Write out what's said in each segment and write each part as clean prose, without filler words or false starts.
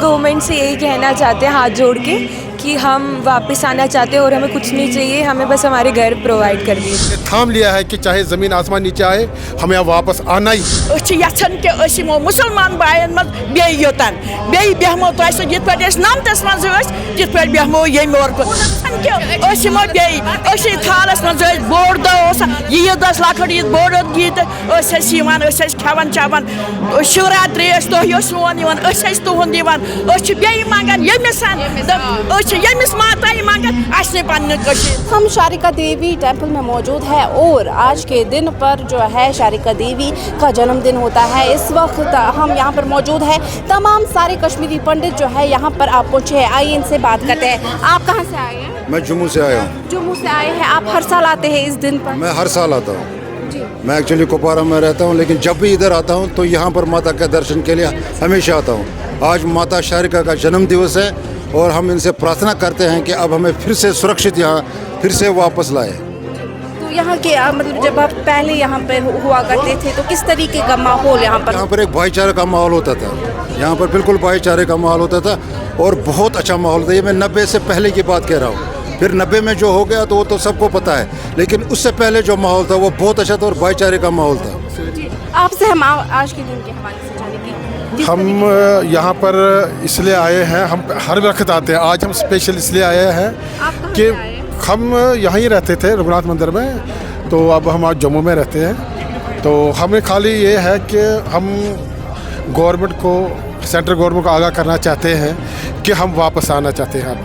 Government से यही कहना चाहते हैं हाथ जोड़ के कि हम वापस आना चाहते हैं और हमें कुछ नहीं चाहिए, हमें बस हमारे घर प्रोवाइड कर दिए। थाम लिया है कि चाहे ज़मीन आसमान नीचे आए हमें अब वापस आना ही। यचन कि यमो मुसलमान बायन मज बे योतन बे बेहमो तो ये नामतस मज ये बेहमो ये यमो बे थालस मज बोड़ दह ईद लकड़ ईद बोड़ ईद खेवान चवान शिवरात्रि तोहन तुहद बे मंगान यमिस माता मंगान हम शारिका देवी टेम्पल में मौजूद है और आज के दिन पर जो है शारिका देवी का जन्मदिन होता है। इस वक्त हम यहाँ पर मौजूद है, तमाम सारे कश्मीरी पंडित जो है यहाँ पर आप पहुँचे हैं। आइए इनसे बात करते हैं। आप कहाँ से आए हैं? मैं जम्मू से आया हूँ। जम्मू से आए हैं। आप हर साल आते हैं इस दिन पर? मैं हर साल आता हूँ। मैं एक्चुअली कुपवारा में रहता हूँ, लेकिन जब भी इधर आता हूँ तो यहाँ पर माता के दर्शन के लिए हमेशा आता हूँ। आज माता शारिका का जन्म दिवस है और हम इनसे प्रार्थना करते हैं कि अब हमें फिर से सुरक्षित यहाँ फिर से वापस लाए। तो यहाँ के मतलब जब आप पहले यहाँ पर हुआ करते थे तो किस तरीके का माहौल यहाँ पर एक भाईचारे का माहौल होता था। यहाँ पर बिल्कुल भाईचारे का माहौल होता था और बहुत अच्छा माहौल था। ये मैं 90 से पहले की बात कह रहा हूँ। फिर 90 में जो हो गया तो वो तो सबको पता है, लेकिन उससे पहले जो माहौल था वो बहुत अच्छा था और भाईचारे का माहौल था। आपसे हम आज के दिन के हवाले से जानेंगे। हम यहाँ पर इसलिए आए हैं, हम हर वक्त आते हैं। आज हम स्पेशल इसलिए आए हैं कि हम यहाँ ही रहते थे रघुनाथ मंदिर में, तो अब हम आज जम्मू में रहते हैं। तो हमें खाली ये है कि हम गवर्नमेंट को, सेंट्रल गवर्नमेंट को आगाह करना चाहते हैं कि हम वापस आना चाहते हैं।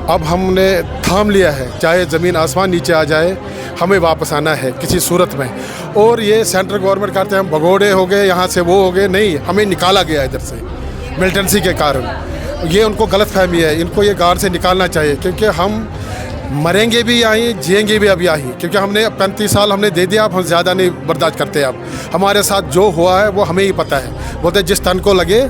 अब हमने थाम लिया है, चाहे ज़मीन आसमान नीचे आ जाए हमें वापस आना है किसी सूरत में। और ये सेंट्रल गवर्नमेंट कहते हैं हम भगोड़े हो गए, यहाँ से वो हो गए, नहीं, हमें निकाला गया इधर से मिलिटेंसी के कारण। ये उनको गलत फहमी है, इनको ये गार से निकालना चाहिए, क्योंकि हम मरेंगे भी यहीं, जिएंगे भी अब यहीं, क्योंकि हमने 35 साल हमने दे दिया। अब हम ज़्यादा नहीं बर्दाश्त करते। अब हमारे साथ जो हुआ है वो हमें ही पता है। बोलते जिस तन को लगे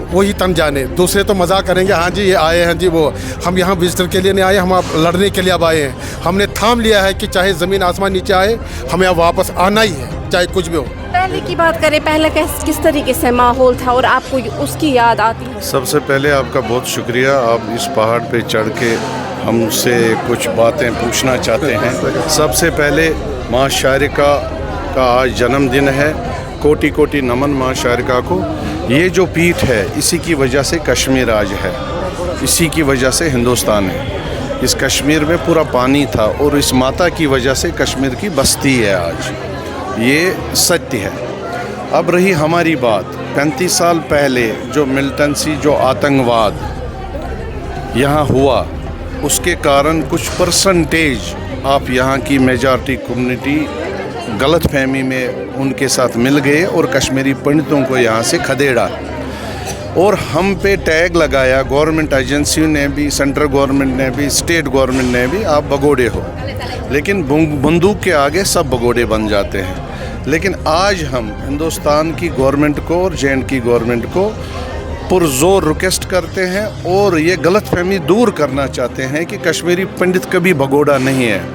वही तन जाने। दूसरे तो मजाक करेंगे, हाँ जी ये आए हैं जी वो। हम यहाँ विजिटर के लिए नहीं आए, हम अब लड़ने के लिए अब आए हैं। हमने थाम लिया है कि चाहे ज़मीन आसमान नीचे आए हमें अब वापस आना ही है, चाहे कुछ भी हो। पहले की बात करें, पहले किस तरीके से माहौल था और आपको उसकी याद आती है? सबसे पहले आपका बहुत शुक्रिया, आप इस पहाड़ पे चढ़ के हमसे कुछ बातें पूछना चाहते हैं। सबसे पहले माँ शारिका का आज जन्मदिन है। कोटि कोटि नमन माँ शारिका को। ये जो पीठ है इसी की वजह से कश्मीर आज है, इसी की वजह से हिंदुस्तान है। इस कश्मीर में पूरा पानी था और इस माता की वजह से कश्मीर की बस्ती है आज। ये सत्य है। अब रही हमारी बात, 35 साल पहले जो मिलिटेंसी, जो आतंकवाद यहाँ हुआ, उसके कारण कुछ परसेंटेज आप यहाँ की मेजॉरिटी कम्युनिटी गलत फहमी में उनके साथ मिल गए और कश्मीरी पंडितों को यहाँ से खदेड़ा और हम पे टैग लगाया। गवर्नमेंट एजेंसियों ने भी, सेंट्रल गवर्नमेंट ने भी, स्टेट गवर्नमेंट ने भी, आप भगोड़े हो। लेकिन बंदूक के आगे सब भगोड़े बन जाते हैं। लेकिन आज हम हिंदुस्तान की गवर्नमेंट को और जे.एंड.के की गवर्नमेंट को पुरजोर रिक्वेस्ट करते हैं और ये गलतफहमी दूर करना चाहते हैं कि कश्मीरी पंडित कभी भगोड़ा नहीं है।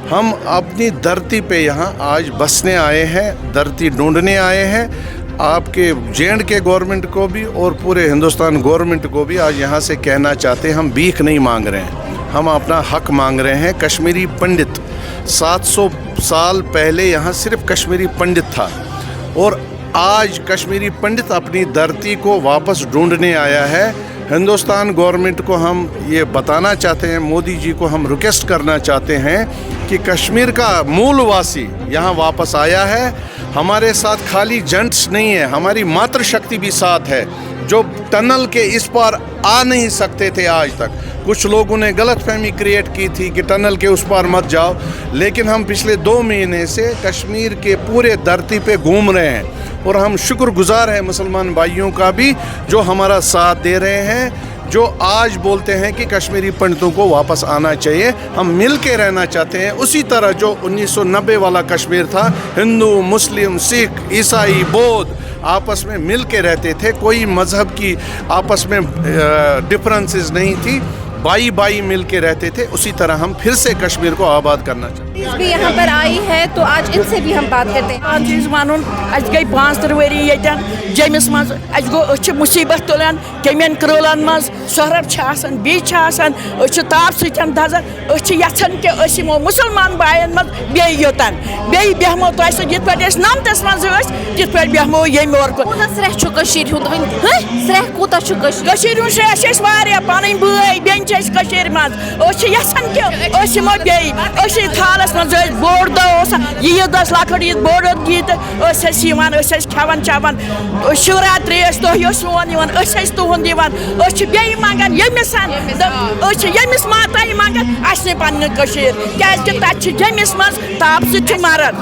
हम अपनी धरती पे यहाँ आज बसने आए हैं, धरती ढूंढने आए हैं। आपके जे.एंड.के गवर्नमेंट को भी और पूरे हिंदुस्तान गवर्नमेंट को भी आज यहाँ से कहना चाहते हैं, हम भीख नहीं मांग रहे हैं, हम अपना हक मांग रहे हैं। कश्मीरी पंडित 700 साल पहले यहाँ सिर्फ कश्मीरी पंडित था और आज कश्मीरी पंडित अपनी धरती को वापस ढूंढने आया है। हिंदुस्तान गवर्नमेंट को हम ये बताना चाहते हैं, मोदी जी को हम रिक्वेस्ट करना चाहते हैं कि कश्मीर का मूलवासी यहाँ वापस आया है। हमारे साथ खाली जेंट्स नहीं है, हमारी मातृशक्ति भी साथ है, जो टनल के इस पार आ नहीं सकते थे आज तक। कुछ लोगों ने गलतफहमी क्रिएट की थी कि टनल के उस पार मत जाओ, लेकिन हम पिछले 2 महीने से कश्मीर के पूरे धरती पे घूम रहे हैं और हम शुक्रगुजार हैं मुसलमान भाइयों का भी, जो हमारा साथ दे रहे हैं, जो आज बोलते हैं कि कश्मीरी पंडितों को वापस आना चाहिए। हम मिल के रहना चाहते हैं उसी तरह जो 1990 वाला कश्मीर था। हिंदू, मुस्लिम, सिख, ईसाई, बौद्ध आपस में मिल के रहते थे, कोई मज़हब की आपस में डिफरेंसेस नहीं थी, भाई भाई मिल के रहते थे। उसी तरह हम फिर से कश्मीर को आबाद करना चाहते हैं। भी यहाँ पर आई है, तो आज इनसे भी हम बात करते हैं। पान चीज वन गई 5 वरी यन जमिस मज गो मुसीबत तुलान कमियन क्रोलन मज शहरब बीच ताप सतन दजन यन कि मुसलमान बायन मज बेयोतन बेहमो तुह ये नमतस मज पे बेहमो यम और स्रेह कोता श्रेह पन बई बेन मज यन कि बे थालस मज बोड़ दह ईद लकड़ ईद बोड़ ईद खेवान चवान शिवरात्रि तुह सोन तुहद बे मंगान यमिस माता मंगान अस पन्न क्या जमिस मज ताप सत मरन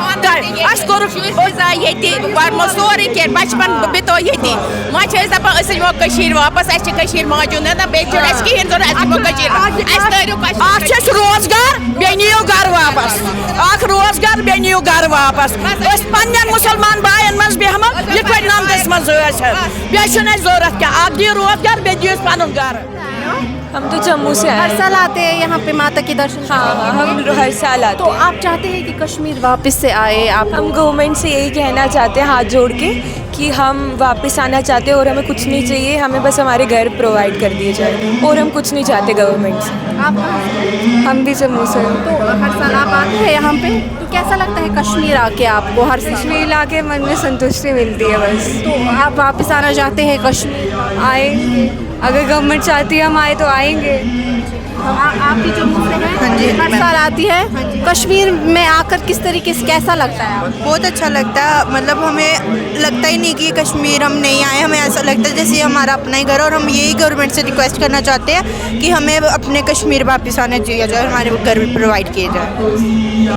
पढ़ो सोरे कह बचपन बितो ये दपान वापस मौजूद रोजगार बे नियो घर वापस रोजगार बे नियो घर वापस पन मुसलमान बायन मज बेहमो ये नमतस मज बे जरूरत क्या दी रोजगार बे दियो पन घर। हम तो जम्मू से आए हर हैं। साल आते हैं यहाँ पे माता के दर्शन। हाँ, हम हर साल आते तो हैं। आप चाहते हैं कि कश्मीर वापस से आए? आप हम गवर्नमेंट से यही कहना चाहते हैं हाथ जोड़ के कि हम वापस आना चाहते हैं और हमें कुछ नहीं चाहिए, हमें बस हमारे घर प्रोवाइड कर दिए जाए और हम कुछ नहीं चाहते गवर्नमेंट से। आप कहाँ से हैं? हम भी जम्मू से हैं। तो हर साल आप आते हैं यहाँ पे, तो कैसा लगता है कश्मीर आके आपको? हर साल कश्मीर आके मन में संतुष्टि मिलती है बस। तो आप वापस आना चाहते हैं कश्मीर? आएंगे, अगर गवर्नमेंट चाहती है हम आए तो आएंगे। आप भी जम्मू से हैं? हाँ जी। हर साल आती है। कश्मीर में आकर किस तरीके से कैसा लगता है आपको? बहुत अच्छा लगता है, मतलब हमें लगता ही नहीं कि कश्मीर हम नहीं आए, हमें ऐसा लगता है जैसे हमारा अपना ही घर, और हम यही गवर्नमेंट से रिक्वेस्ट करना चाहते हैं कि हमें अपने कश्मीर वापस आने दिया जाए, हमारे घर प्रोवाइड किए जाए।